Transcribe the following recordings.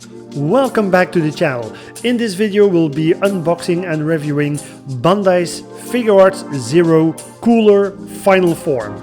Welcome back to the channel. In this video we'll be unboxing and reviewing Bandai's Figuarts Zero Cooler Final Form.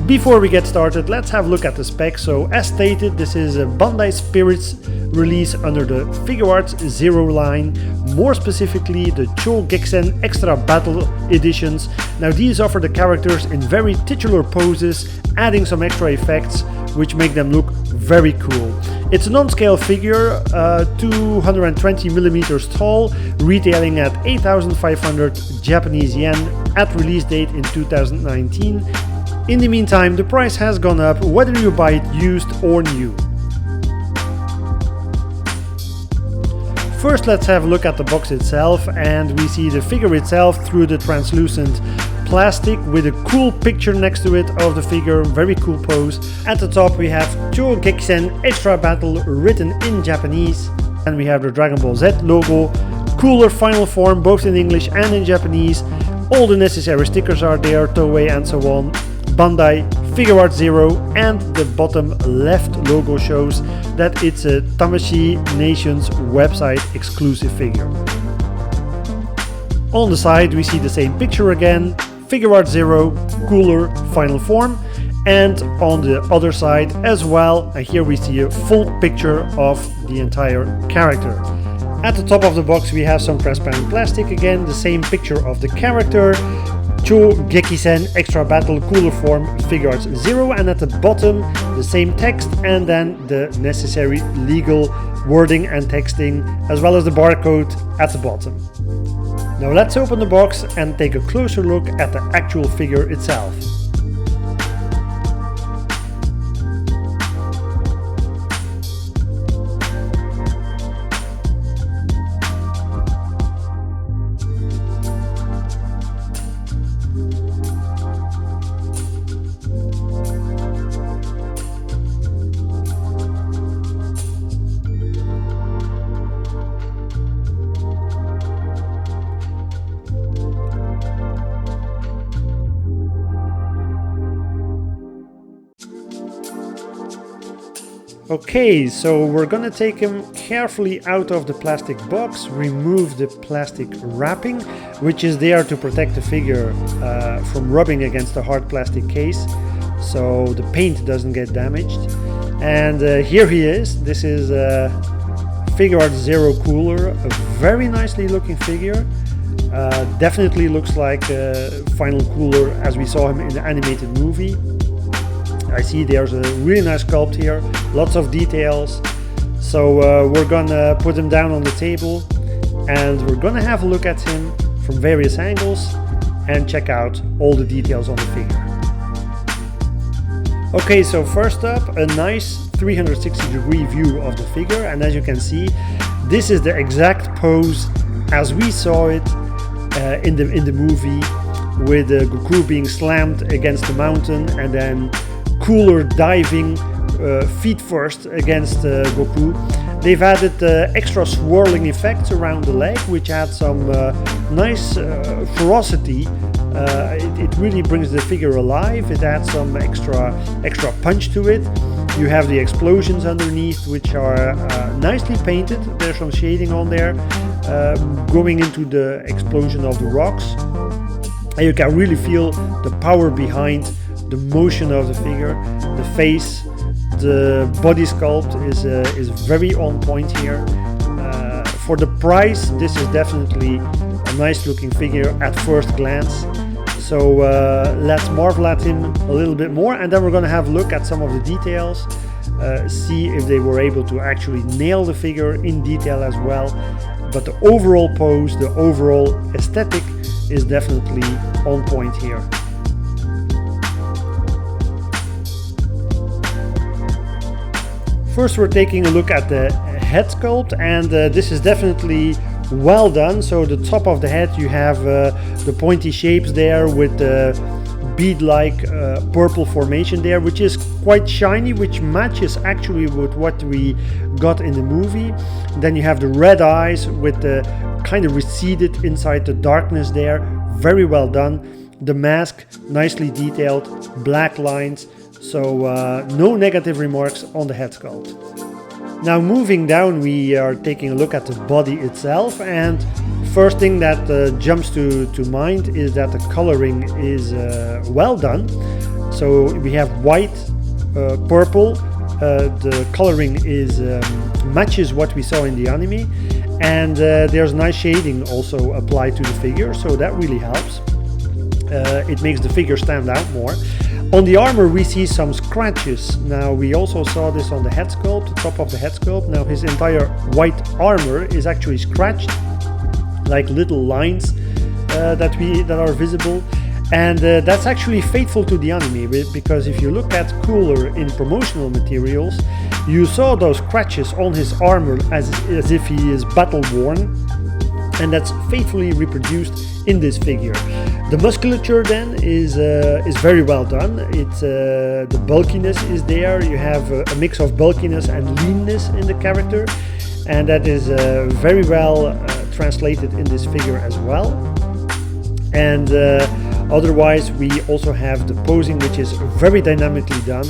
Before we get started, let's have a look at the specs. So as stated, this is a Bandai Spirits release under the Figuarts Zero line, more specifically the Chou Gekisen Extra Battle Editions. Now these offer the characters in very titular poses, adding some extra effects which make them look very cool. It's a non-scale figure, 220mm tall, retailing at 8,500 Japanese yen at release date in 2019. In the meantime, the price has gone up whether you buy it used or new. First, let's have a look at the box itself, and we see the figure itself through the translucent plastic with a cool picture next to it of the figure, very cool pose. At the top we have Chou Gekisen Extra Battle written in Japanese, and we have the Dragon Ball Z logo, Cooler Final Form both in English and in Japanese. All the necessary stickers are there, Toei and so on. Bandai, Figuarts Zero, and the bottom left logo shows that it's a Tamashii Nations website exclusive figure. On the side we see the same picture again, Figuarts Zero, Cooler Final Form, and on the other side as well, and here we see a full picture of the entire character. At the top of the box we have some transparent plastic, again the same picture of the character, Chou Gekisen Extra Battle Cooler Form Figuarts Zero, and at the bottom the same text and then the necessary legal wording and texting, as well as the barcode at the bottom. Now let's open the box and take a closer look at the actual figure itself. Okay, so we're gonna take him carefully out of the plastic box, remove the plastic wrapping, which is there to protect the figure from rubbing against the hard plastic case, so the paint doesn't get damaged. And here he is. This is Figuarts Zero Cooler, a very nicely looking figure. Definitely looks like Final Cooler as we saw him in the animated movie. I see there's a really nice sculpt here, lots of details. So we're gonna put him down on the table and we're gonna have a look at him from various angles and check out all the details on the figure. Okay, so first up, a nice 360-degree view of the figure, and as you can see, this is the exact pose as we saw it in the movie, with Goku being slammed against the mountain and then Cooler diving feet first against Goku. They've added extra swirling effects around the leg, which add some nice ferocity. It really brings the figure alive. It adds some extra punch to it. You have the explosions underneath, which are nicely painted. There's some shading on there, going into the explosion of the rocks. And you can really feel the power behind the motion of the figure. The face, the body sculpt is very on point here. For the price, this is definitely a nice looking figure at first glance. So let's marvel at him a little bit more, and then we're going to have a look at some of the details, see if they were able to actually nail the figure in detail as well. But the overall pose, the overall aesthetic is definitely on point here. First we're taking a look at the head sculpt, and this is definitely well done. So the top of the head, you have the pointy shapes there with the bead-like purple formation there, which is quite shiny, which matches actually with what we got in the movie. Then you have the red eyes with the kind of receded inside the darkness there, very well done. The mask, nicely detailed, black lines, so no negative remarks on the head sculpt. Now moving down, we are taking a look at the body itself, and first thing that jumps to mind is that the coloring is well done. So we have white, purple, the coloring is matches what we saw in the anime, and there's nice shading also applied to the figure, so that really helps. It makes the figure stand out more. On the armor we see some scratches. Now we also saw this on the head sculpt, the top of the head sculpt. Now his entire white armor is actually scratched, like little lines that are visible, and that's actually faithful to the anime, because if you look at Cooler in promotional materials, you saw those scratches on his armor as if he is battle worn, and that's faithfully reproduced in this figure. The musculature then is very well done. It's the bulkiness is there. You have a mix of bulkiness and leanness in the character, and that is very well translated in this figure as well. And otherwise we also have the posing, which is very dynamically done.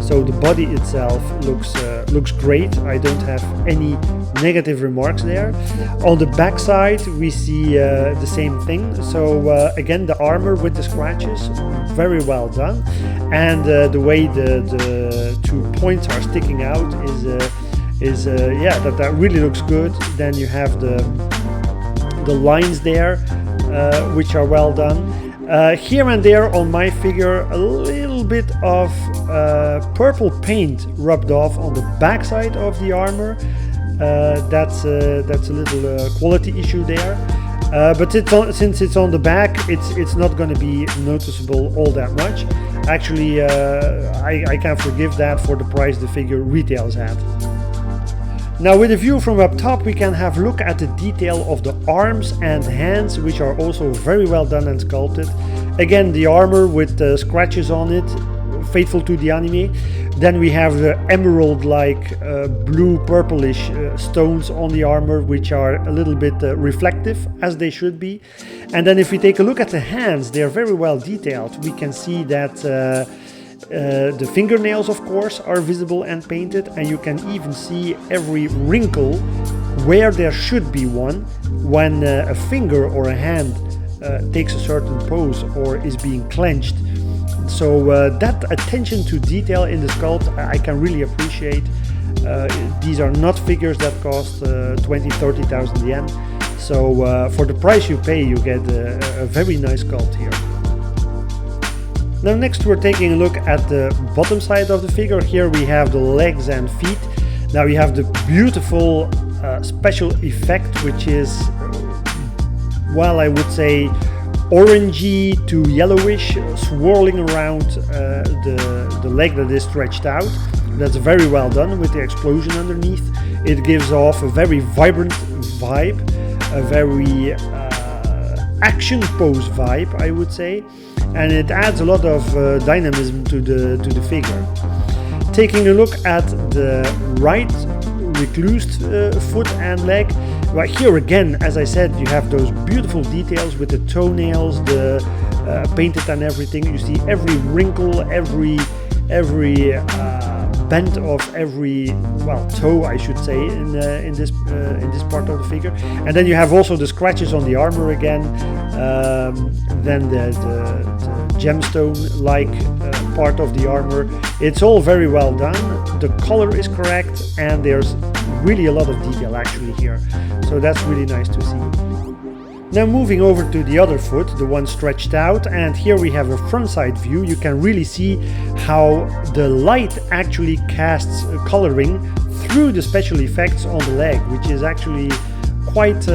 So the body itself looks great. I don't have any negative remarks there. On the back side we see the same thing. So again, the armor with the scratches, very well done, and the way the 2 points are sticking out is yeah, that really looks good. Then you have the lines there, which are well done. Here and there on my figure, a little bit of purple paint rubbed off on the back side of the armor. That's a little quality issue there. But since it's on the back, it's not going to be noticeable all that much. Actually, I can forgive that for the price the figure retails at. Now with a view from up top, we can have a look at the detail of the arms and hands, which are also very well done and sculpted. Again, the armor with scratches on it, faithful to the anime. Then we have the emerald-like blue purplish stones on the armor, which are a little bit reflective, as they should be. And then if we take a look at the hands, they are very well detailed. We can see that the fingernails, of course, are visible and painted, and you can even see every wrinkle where there should be one when a finger or a hand takes a certain pose or is being clenched. So that attention to detail in the sculpt I can really appreciate. These are not figures that cost 20,000-30,000 yen, so for the price you pay you get a very nice sculpt here. Now next we're taking a look at the bottom side of the figure. Here we have the legs and feet. Now we have the beautiful special effect, which is, well, I would say orangey to yellowish, swirling around the leg that is stretched out. That's very well done with the explosion underneath. It gives off a very vibrant vibe, a very action pose vibe, I would say, and it adds a lot of dynamism to the figure. Taking a look at the right reclused foot and leg, right here again, as I said, you have those beautiful details with the toenails, the painted and everything. You see every wrinkle, every bend of every, well, toe, I should say, in this part of the figure. And then you have also the scratches on the armor again. Then the gemstone-like part of the armor. It's all very well done. The color is correct, and there's really a lot of detail actually here. So that's really nice to see. Now moving over to the other foot, the one stretched out, and here we have a front side view. You can really see how the light actually casts coloring through the special effects on the leg, which is actually quite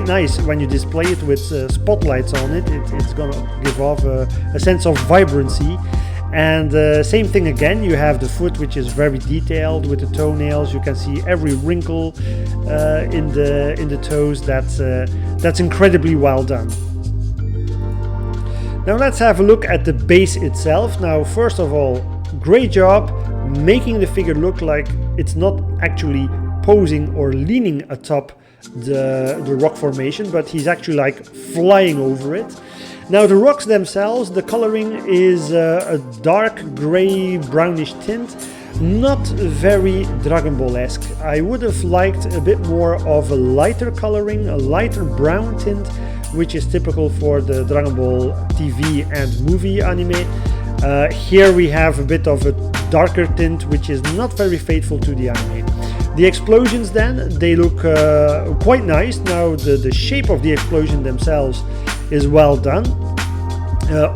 nice when you display it with spotlights on it. It's gonna give off a sense of vibrancy. And same thing again, you have the foot, which is very detailed with the toenails. You can see every wrinkle in the toes. That's incredibly well done. Now let's have a look at the base itself. Now first of all, great job making the figure look like it's not actually posing or leaning atop the rock formation, but he's actually like flying over it. Now the rocks themselves, the coloring is a dark gray brownish tint. not very Dragon Ball-esque. I would have liked a bit more of a lighter coloring, a lighter brown tint, which is typical for the Dragon Ball TV and movie anime. Here we have a bit of a darker tint, which is not very faithful to the anime. The explosions then, they look quite nice. Now the shape of the explosion themselves is well done.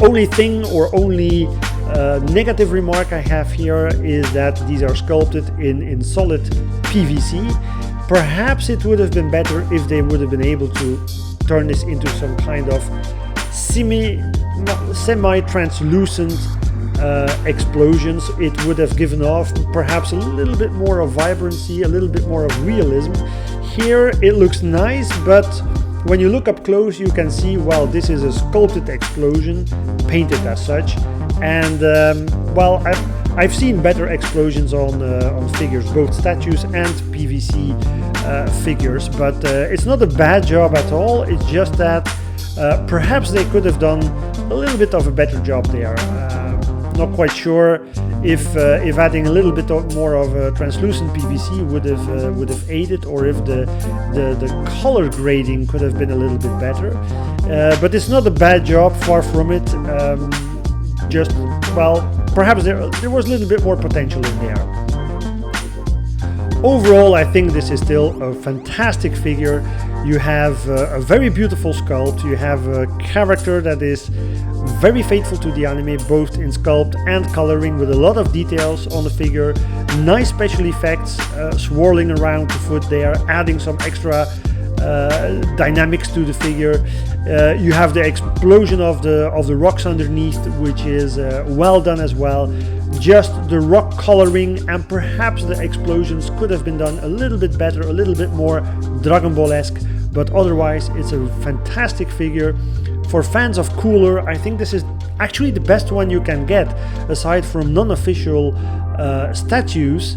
Only thing or only negative remark I have here is that these are sculpted in solid PVC. Perhaps it would have been better if they would have been able to turn this into some kind of semi-translucent explosions. It would have given off perhaps a little bit more of vibrancy, a little bit more of realism. Here it looks nice, but when you look up close you can see, well, this is a sculpted explosion, painted as such. And well, I've seen better explosions on figures, both statues and PVC figures, but it's not a bad job at all. It's just that perhaps they could have done a little bit of a better job there. Not quite sure if adding a little bit more of translucent PVC would have aided, or if the color grading could have been a little bit better. But it's not a bad job, far from it. Just, well, perhaps there was a little bit more potential in there. Overall, I think this is still a fantastic figure. You have a very beautiful sculpt. You have a character that is very faithful to the anime, both in sculpt and coloring, with a lot of details on the figure. Nice special effects swirling around the foot there, adding some extra dynamics to the figure. You have the explosion of the rocks underneath, which is well done as well. Just the rock coloring and perhaps the explosions could have been done a little bit better, a little bit more Dragon Ball-esque, but otherwise it's a fantastic figure. For fans of Cooler, I think this is actually the best one you can get, aside from non-official statues.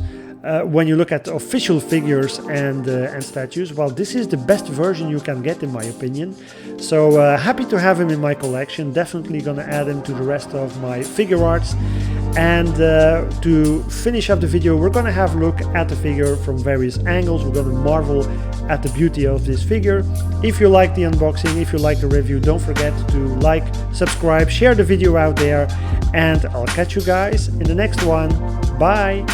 When you look at official figures and statues, well, this is the best version you can get, in my opinion. So happy to have him in my collection. Definitely gonna add him to the rest of my Figuarts. And to finish up the video, we're gonna have a look at the figure from various angles. We're gonna marvel at the beauty of this figure. If you like the unboxing, if you like the review, don't forget to like, subscribe, share the video out there, and I'll catch you guys in the next one. Bye!